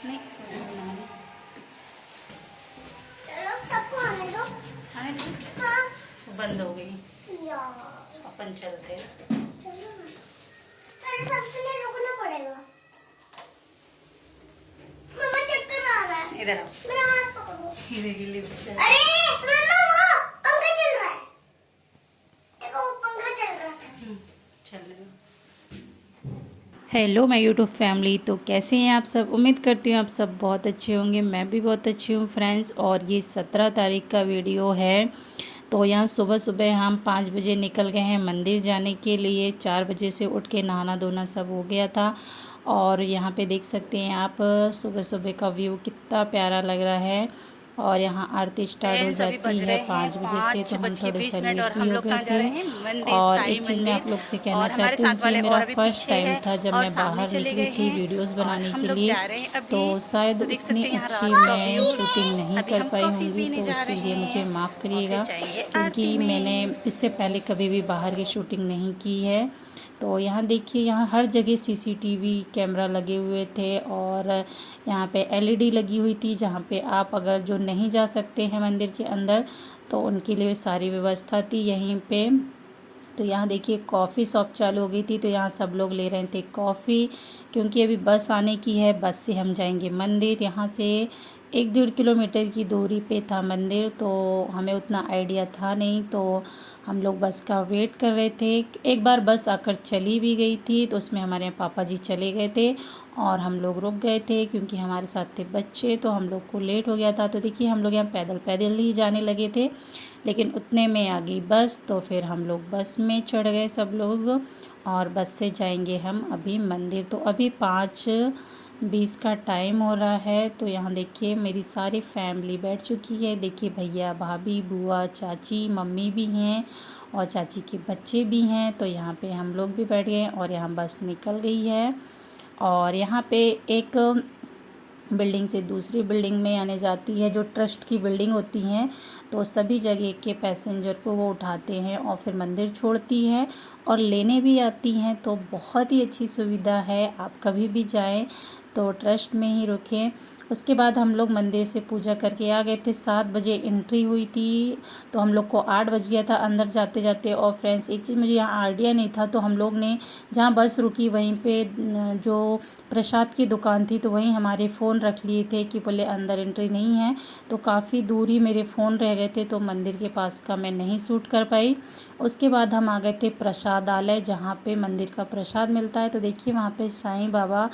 नहीं बनाने सबको आने दो। आने दो। हाँ। वो बंद हो गई। यार अपन चलते हैं। चलो ना, पर सबके लिए रुकना पड़ेगा। मम्मा चक्कर आ रहा है। इधर आओ। मेरा हाथ पकड़ो। इधर गिल्ली बच्चा। अरे मम्मा वो पंखा चल रहा है। देखो वो पंखा चल रहा था। चलने दो। हेलो माय यूट्यूब फैमिली, तो कैसे हैं आप सब। उम्मीद करती हूँ आप सब बहुत अच्छे होंगे। मैं भी बहुत अच्छी हूँ फ्रेंड्स। और ये 17 तारीख का वीडियो है। तो यहाँ सुबह सुबह हम 5 बजे निकल गए हैं मंदिर जाने के लिए। 4 बजे से उठ के नहाना धोना सब हो गया था। और यहाँ पे देख सकते हैं आप सुबह सुबह का व्यू कितना प्यारा लग रहा है। और यहाँ आरती स्टार्ट हो अभी जाती बज है रहे हैं 5 बजे से। तो हम थोड़े से 5:20 लेट और भी हम हो लोग गए कहाँ जा थे। रहे हैं? मंदिर, और साईं एक चीज़ मैं आप मंदिर। लोग से कहना और हमारे चाहती हूँ साथ कि ये वाले मेरा और अभी फर्स्ट पीछे टाइम है था जब और मैं सामने बाहर चले निकली गए थी हैं। वीडियोस और बनाने हम के लोग लिए। जा रहे हैं तो अभी। शायद तो देख उतनी सकते हैं यहाँ अच्छी रात का मैं व्यू शूटिंग है। नहीं अभी कर हम पाई कॉफ़ी होंगी, पीने तो जा उसके लिए रहे मुझे हैं माफ़ और फिर करिएगा। जाएंगे क्योंकि आरती मैंने में। इससे पहले कभी भी बाहर की शूटिंग नहीं की है। तो यहाँ देखिए, यहाँ हर जगह सीसीटीवी कैमरा लगे हुए थे। और यहाँ पे एलईडी लगी हुई थी, जहाँ पे आप अगर जो नहीं जा सकते हैं मंदिर के अंदर तो उनके लिए सारी व्यवस्था थी यहीं पे। तो यहाँ देखिए कॉफ़ी शॉप चालू हो गई थी। तो यहाँ सब लोग ले रहे थे कॉफ़ी, क्योंकि अभी बस आने की है। बस से हम जाएंगे मंदिर। यहाँ से 1-1.5 किलोमीटर की दूरी पे था मंदिर। तो हमें उतना आइडिया था नहीं, तो हम लोग बस का वेट कर रहे थे। एक बार बस आकर चली भी गई थी, तो उसमें हमारे पापा जी चले गए थे और हम लोग रुक गए थे, क्योंकि हमारे साथ थे बच्चे, तो हम लोग को लेट हो गया था। तो देखिए हम लोग यहाँ पैदल पैदल ही जाने लगे थे, लेकिन उतने में आ गई बस। तो फिर हम लोग बस में चढ़ गए सब लोग, और बस से जाएंगे हम अभी मंदिर। तो अभी 5:20 का टाइम हो रहा है। तो यहाँ देखिए मेरी सारी फैमिली बैठ चुकी है। देखिए भैया भाभी बुआ चाची मम्मी भी हैं और चाची के बच्चे भी हैं। तो यहाँ पे हम लोग भी बैठ गए हैं और यहाँ बस निकल गई है। और यहाँ पे एक बिल्डिंग से दूसरी बिल्डिंग में आने जाती है, जो ट्रस्ट की बिल्डिंग होती हैं। तो सभी जगह के पैसेंजर को वो उठाते हैं और फिर मंदिर छोड़ती हैं और लेने भी आती हैं। तो बहुत ही अच्छी सुविधा है। आप कभी भी जाएं तो ट्रस्ट में ही रुकें। उसके बाद हम लोग मंदिर से पूजा करके आ गए थे। 7 बजे एंट्री हुई थी, तो हम लोग को 8 बज गया था अंदर जाते जाते। और फ्रेंड्स एक चीज़ मुझे यहाँ आइडिया नहीं था, तो हम लोग ने जहाँ बस रुकी वहीं पे जो प्रसाद की दुकान थी, तो वहीं हमारे फ़ोन रख लिए थे कि बोले अंदर एंट्री नहीं है। तो काफ़ी दूरी मेरे फ़ोन रह गए थे, तो मंदिर के पास का मैं नहीं शूट कर पाई। उसके बाद हम आ गए थे प्रसादालय, जहाँ पे मंदिर का प्रसाद मिलता है। तो देखिए वहाँ पे साईं बाबा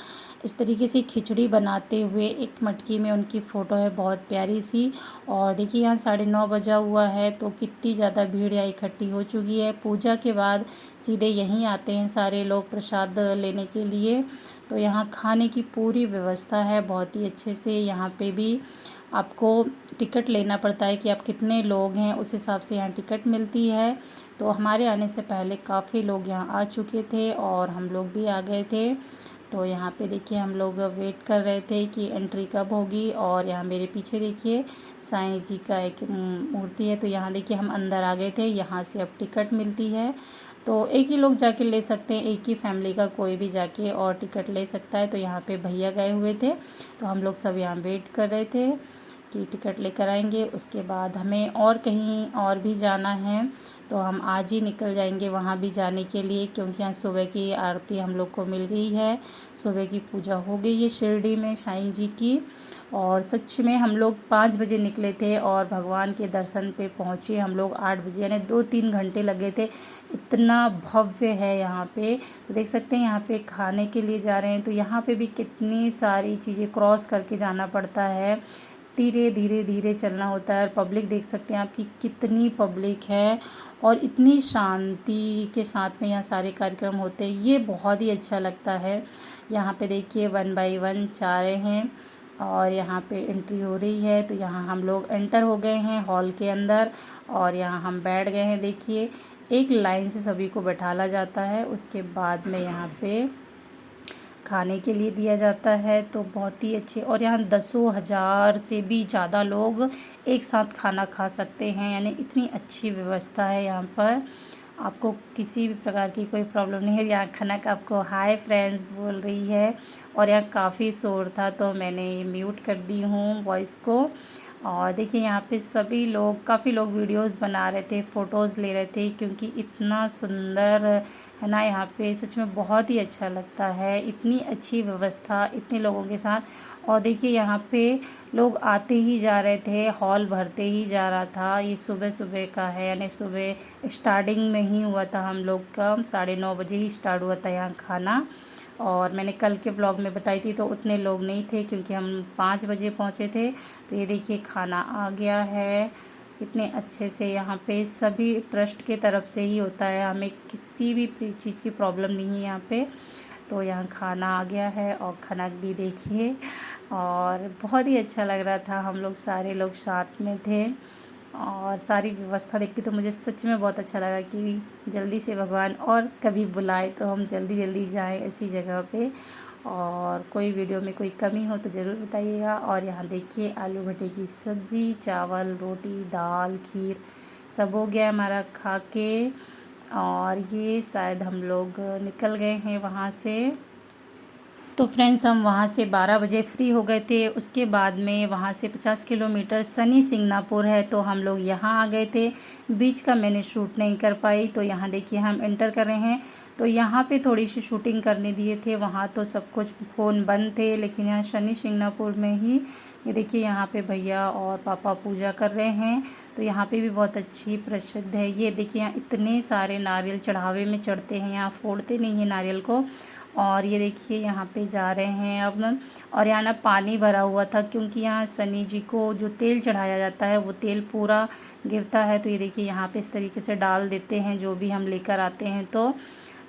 इस तरीके से खिचड़ी बनाते हुए, एक मटकी में उनकी फ़ोटो है बहुत प्यारी सी। और देखिए यहाँ 9:30 बजा हुआ है, तो कितनी ज़्यादा भीड़ यहाँ इकट्ठी हो चुकी है। पूजा के बाद सीधे यहीं आते हैं सारे लोग प्रसाद लेने के लिए। तो यहाँ खाने की पूरी व्यवस्था है बहुत ही अच्छे से। यहाँ पे भी आपको टिकट लेना पड़ता है कि आप कितने लोग हैं, उस हिसाब से यहाँ टिकट मिलती है। तो हमारे आने से पहले काफ़ी लोग यहाँ आ चुके थे और हम लोग भी आ गए थे। तो यहाँ पे देखिए हम लोग वेट कर रहे थे कि एंट्री कब होगी। और यहाँ मेरे पीछे देखिए साईं जी का एक मूर्ति है। तो यहाँ देखिए हम अंदर आ गए थे। यहाँ से अब टिकट मिलती है, तो एक ही लोग जाके ले सकते हैं, एक ही फैमिली का कोई भी जाके और टिकट ले सकता है। तो यहाँ पे भैया गए हुए थे, तो हम लोग सब यहाँ वेट कर रहे थे कि टिकट लेकर आएंगे। उसके बाद हमें और कहीं और भी जाना है, तो हम आज ही निकल जाएंगे वहाँ भी जाने के लिए, क्योंकि यहाँ सुबह की आरती हम लोग को मिल गई है। सुबह की पूजा हो गई है शिरडी में साईं जी की। और सच में हम लोग 5 बजे निकले थे और भगवान के दर्शन पे पहुँचे हम लोग 8 बजे, यानी 2-3 घंटे लगे थे। इतना भव्य है यहाँ पे। तो देख सकते हैं यहाँ पे खाने के लिए जा रहे हैं, तो यहाँ पे भी कितनी सारी चीज़ें क्रॉस करके जाना पड़ता है। धीरे धीरे धीरे चलना होता है। और पब्लिक देख सकते हैं आपकी कितनी पब्लिक है और इतनी शांति के साथ में यहाँ सारे कार्यक्रम होते हैं, ये बहुत ही अच्छा लगता है। यहाँ पे देखिए 1 बाय 1 जा रहे हैं और यहाँ पे एंट्री हो रही है। तो यहाँ हम लोग एंटर हो गए हैं हॉल के अंदर और यहाँ हम बैठ गए हैं। देखिए एक लाइन से सभी को बैठाला जाता है, उसके बाद में यहाँ पे खाने के लिए दिया जाता है। तो बहुत ही अच्छे, और यहाँ 10,000 से भी ज़्यादा लोग एक साथ खाना खा सकते हैं, यानी इतनी अच्छी व्यवस्था है यहाँ पर। आपको किसी भी प्रकार की कोई प्रॉब्लम नहीं है। यहाँ खनक आपको हाय फ्रेंड्स बोल रही है और यहाँ काफ़ी शोर था तो मैंने म्यूट कर दी हूँ वॉइस को। और देखिए यहाँ पे सभी लोग, काफ़ी लोग वीडियोस बना रहे थे, फ़ोटोज़ ले रहे थे, क्योंकि इतना सुंदर है ना यहाँ पे, सच में बहुत ही अच्छा लगता है। इतनी अच्छी व्यवस्था इतने लोगों के साथ। और देखिए यहाँ पे लोग आते ही जा रहे थे, हॉल भरते ही जा रहा था। ये सुबह सुबह का है, यानी सुबह स्टार्टिंग में ही हुआ था हम लोग का, 9:30 बजे ही स्टार्ट हुआ था यहाँ खाना। और मैंने कल के ब्लॉग में बताई थी तो उतने लोग नहीं थे, क्योंकि हम 5 बजे पहुँचे थे। तो ये देखिए खाना आ गया है कितने अच्छे से। यहाँ पे सभी ट्रस्ट के तरफ से ही होता है, हमें किसी भी चीज़ की प्रॉब्लम नहीं है यहाँ पे। तो यहाँ खाना आ गया है और खनक भी देखिए, और बहुत ही अच्छा लग रहा था। हम लोग सारे लोग साथ में थे और सारी व्यवस्था देख के तो मुझे सच में बहुत अच्छा लगा कि जल्दी से भगवान और कभी बुलाए तो हम जल्दी जल्दी जाएं ऐसी जगह पे। और कोई वीडियो में कोई कमी हो तो ज़रूर बताइएगा। और यहाँ देखिए आलू भटे की सब्ज़ी, चावल, रोटी, दाल, खीर सब हो गया हमारा खा के। और ये शायद हम लोग निकल गए हैं वहाँ से। तो फ्रेंड्स हम वहाँ से 12 बजे फ्री हो गए थे। उसके बाद में वहाँ से 50 किलोमीटर शनि सिंगनापुर है, तो हम लोग यहाँ आ गए थे। बीच का मैंने शूट नहीं कर पाई। तो यहाँ देखिए हम एंटर कर रहे हैं, तो यहाँ पे थोड़ी सी शूटिंग करने दिए थे। वहाँ तो सब कुछ फ़ोन बंद थे, लेकिन यहाँ शनि सिंगनापुर में ही ये देखिए यहाँ पे भैया और पापा पूजा कर रहे हैं। तो यहाँ पे भी बहुत अच्छी प्रसिद्ध है। ये देखिए यहाँ इतने सारे नारियल चढ़ावे में चढ़ते हैं, यहाँ फोड़ते नहीं हैं नारियल को। और ये देखिए यहाँ पे जा रहे हैं अब। और यहाँ ना पानी भरा हुआ था, क्योंकि यहाँ शनि जी को जो तेल चढ़ाया जाता है वो तेल पूरा गिरता है। तो ये देखिए यहाँ पे इस तरीके से डाल देते हैं जो भी हम लेकर आते हैं।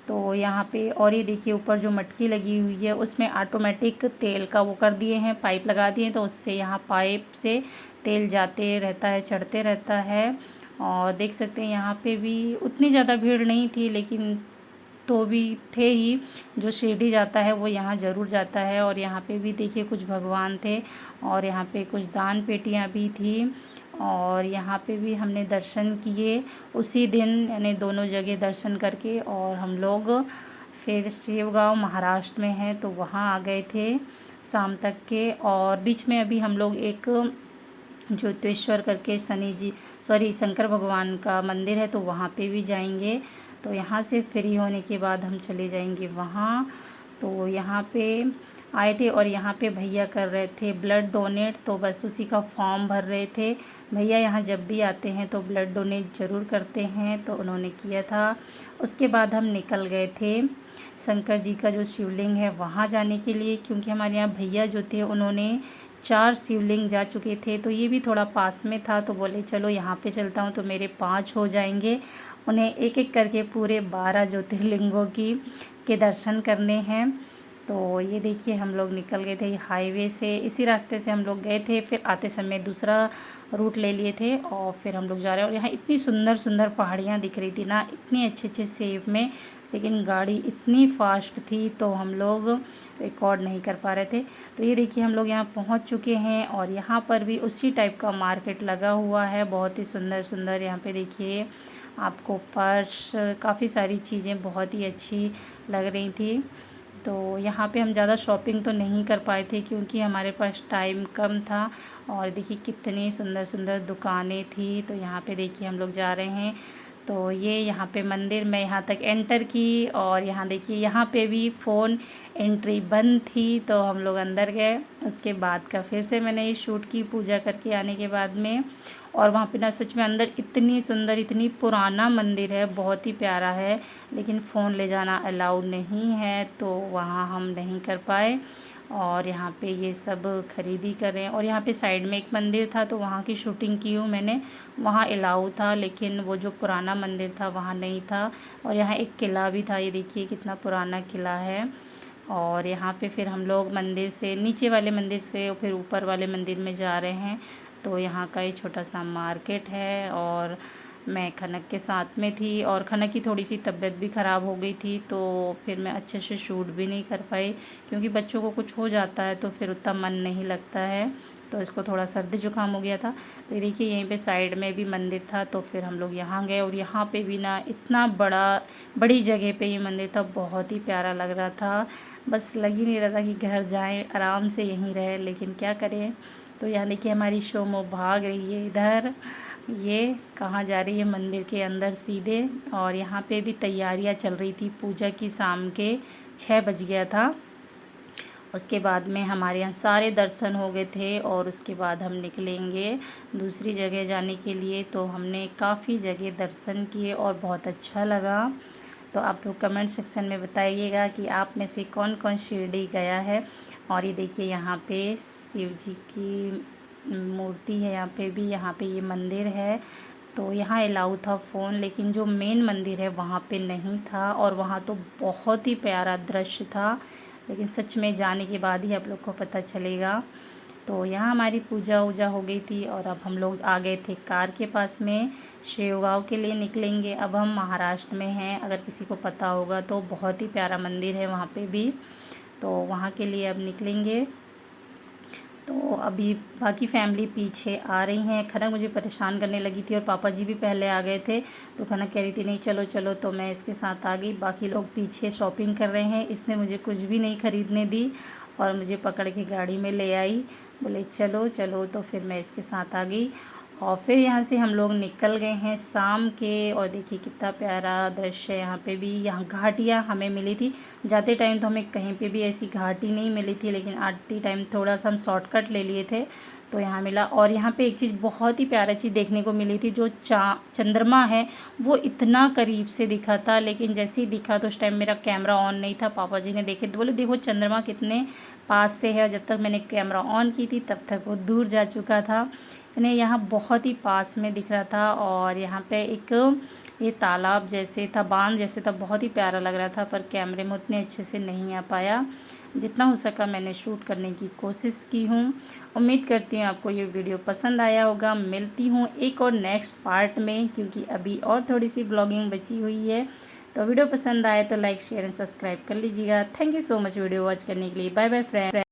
तो यहाँ पे, और ये देखिए ऊपर जो मटकी लगी हुई है उसमें ऑटोमेटिक तेल का वो कर दिए हैं, पाइप लगा दिए हैं। तो उससे यहाँ पाइप से तेल जाते रहता है, चढ़ते रहता है। और देख सकते हैं यहाँ पे भी उतनी ज़्यादा भीड़ नहीं थी, लेकिन तो भी थे ही। जो शिरडी जाता है वो यहाँ ज़रूर जाता है। और यहाँ पे भी देखिए कुछ भगवान थे, और यहाँ पे कुछ दान पेटियाँ भी थी। और यहाँ पे भी हमने दर्शन किए उसी दिन, यानी दोनों जगह दर्शन करके। और हम लोग फिर शेवगांव महाराष्ट्र में है तो वहाँ आ गए थे शाम तक के। और बीच में अभी हम लोग एक ज्योतिश्वर करके शंकर भगवान का मंदिर है, तो वहाँ पे भी जाएंगे। तो यहाँ से फ्री होने के बाद हम चले जाएंगे वहाँ। तो यहाँ पे आए थे और यहाँ पे भैया कर रहे थे ब्लड डोनेट, तो बस उसी का फॉर्म भर रहे थे। भैया यहाँ जब भी आते हैं तो ब्लड डोनेट ज़रूर करते हैं, तो उन्होंने किया था। उसके बाद हम निकल गए थे शंकर जी का जो शिवलिंग है वहाँ जाने के लिए, क्योंकि हमारे यहाँ भैया जो थे उन्होंने 4 शिवलिंग जा चुके थे। तो ये भी थोड़ा पास में था, तो बोले चलो यहाँ पे चलता हूँ, तो मेरे 5 हो जाएंगे। उन्हें एक एक करके पूरे 12 ज्योतिर्लिंगों के दर्शन करने हैं। तो ये देखिए हम लोग निकल गए थे हाईवे से, इसी रास्ते से हम लोग गए थे। फिर आते समय दूसरा रूट ले लिए थे और फिर हम लोग जा रहे हैं। और यहाँ इतनी सुंदर सुंदर पहाड़ियाँ दिख रही थी ना, इतनी अच्छे अच्छे सेब में, लेकिन गाड़ी इतनी फास्ट थी तो हम लोग रिकॉर्ड नहीं कर पा रहे थे। तो ये देखिए हम लोग यहाँ पहुँच चुके हैं, और यहाँ पर भी उसी टाइप का मार्केट लगा हुआ है, बहुत ही सुंदर सुंदर। यहाँ पे देखिए आपको पर्स, काफ़ी सारी चीज़ें बहुत ही अच्छी लग रही थी। तो यहाँ पे हम ज़्यादा शॉपिंग तो नहीं कर पाए थे, क्योंकि हमारे पास टाइम कम था। और देखिए कितनी सुंदर सुंदर दुकानें थी। तो यहाँ पे देखिए हम लोग जा रहे हैं। तो ये यहाँ पे मंदिर में यहाँ तक एंटर की, और यहाँ देखिए यहाँ पे भी फ़ोन एंट्री बंद थी, तो हम लोग अंदर गए। उसके बाद का फिर से मैंने ये शूट की पूजा करके आने के बाद में। और वहाँ पे ना सच में अंदर इतनी सुंदर, इतनी पुराना मंदिर है, बहुत ही प्यारा है, लेकिन फ़ोन ले जाना अलाउड नहीं है, तो वहाँ हम नहीं कर पाए। और यहाँ पे ये सब खरीदी कर रहे हैं। और यहाँ पे साइड में एक मंदिर था, तो वहाँ की शूटिंग की हूँ मैंने, वहाँ अलाउ था, लेकिन वो जो पुराना मंदिर था वहाँ नहीं था। और यहाँ एक किला भी था, ये देखिए कितना पुराना किला है। और यहाँ पे फिर हम लोग मंदिर से, नीचे वाले मंदिर से फिर ऊपर वाले मंदिर में जा रहे हैं। तो यहाँ का एक छोटा सा मार्केट है, और मैं खनक के साथ में थी और खनक की थोड़ी सी तबीयत भी ख़राब हो गई थी, तो फिर मैं अच्छे से शूट भी नहीं कर पाई, क्योंकि बच्चों को कुछ हो जाता है तो फिर उतना मन नहीं लगता है। तो इसको थोड़ा सर्दी जुकाम हो गया था। तो ये देखिए यहीं पे साइड में भी मंदिर था, तो फिर हम लोग यहाँ गए और यहाँ पे भी ना इतना बड़ी जगह पे ये मंदिर था, बहुत ही प्यारा लग रहा था। बस लग ही नहीं रहा था कि घर जाएं आराम से यहीं रहे, लेकिन क्या करें। तो यहाँ देखिए हमारी शोमो भाग रही है इधर, ये कहाँ जा रही है, मंदिर के अंदर सीधे। और यहाँ पे भी तैयारियाँ चल रही थी पूजा की, शाम के 6 बज गया था। उसके बाद में हमारे यहाँ सारे दर्शन हो गए थे और उसके बाद हम निकलेंगे दूसरी जगह जाने के लिए। तो हमने काफ़ी जगह दर्शन किए और बहुत अच्छा लगा। तो आप लोग कमेंट सेक्शन में बताइएगा कि आप में से कौन कौन शिरडी गया है। और ये देखिए यहाँ पे शिव जी की मूर्ति है, यहाँ पे ये मंदिर है। तो यहाँ अलाउ था फ़ोन, लेकिन जो मेन मंदिर है वहाँ पे नहीं था। और वहाँ तो बहुत ही प्यारा दृश्य था, लेकिन सच में जाने के बाद ही आप लोग को पता चलेगा। तो यहाँ हमारी पूजा वूजा हो गई थी और अब हम लोग आ गए थे कार के पास में, शेवगांव के लिए निकलेंगे। अब हम महाराष्ट्र में हैं, अगर किसी को पता होगा तो बहुत ही प्यारा मंदिर है वहाँ पे भी, तो वहाँ के लिए अब निकलेंगे। तो अभी बाकी फैमिली पीछे आ रही हैं। खनक मुझे परेशान करने लगी थी और पापा जी भी पहले आ गए थे, तो खनक कह रही थी नहीं चलो चलो, तो मैं इसके साथ आ गई। बाकी लोग पीछे शॉपिंग कर रहे हैं, इसने मुझे कुछ भी नहीं ख़रीदने दी और मुझे पकड़ के गाड़ी में ले आई, बोले चलो चलो, तो फिर मैं इसके साथ आ गई। और फिर यहाँ से हम लोग निकल गए हैं शाम के। और देखिए कितना प्यारा दृश्य है यहाँ पे भी। यहाँ घाटियाँ हमें मिली थी, जाते टाइम तो हमें कहीं पे भी ऐसी घाटी नहीं मिली थी, लेकिन आते टाइम थोड़ा सा हम शॉर्टकट ले लिए थे तो यहाँ मिला। और यहाँ पे एक चीज़ बहुत ही प्यारा चीज़ देखने को मिली थी, जो चंद्रमा है वो इतना करीब से दिखा था, लेकिन जैसे ही दिखा तो उस टाइम मेरा कैमरा ऑन नहीं था। पापा जी ने देखे तो बोले देखो चंद्रमा कितने पास से है, और जब तक मैंने कैमरा ऑन की थी तब तक वो दूर जा चुका था। इन्हें यहाँ बहुत ही पास में दिख रहा था। और यहाँ पे एक ये तालाब जैसे था, बांध जैसे था, बहुत ही प्यारा लग रहा था, पर कैमरे में उतने अच्छे से नहीं आ पाया। जितना हो सका मैंने शूट करने की कोशिश की हूँ। उम्मीद करती हूँ आपको ये वीडियो पसंद आया होगा। मिलती हूँ एक और नेक्स्ट पार्ट में, क्योंकि अभी और थोड़ी सी ब्लॉगिंग बची हुई है। तो वीडियो पसंद आए तो लाइक शेयर एंड सब्सक्राइब कर लीजिएगा। Thank you so much video watch करने के लिए। Bye bye friend.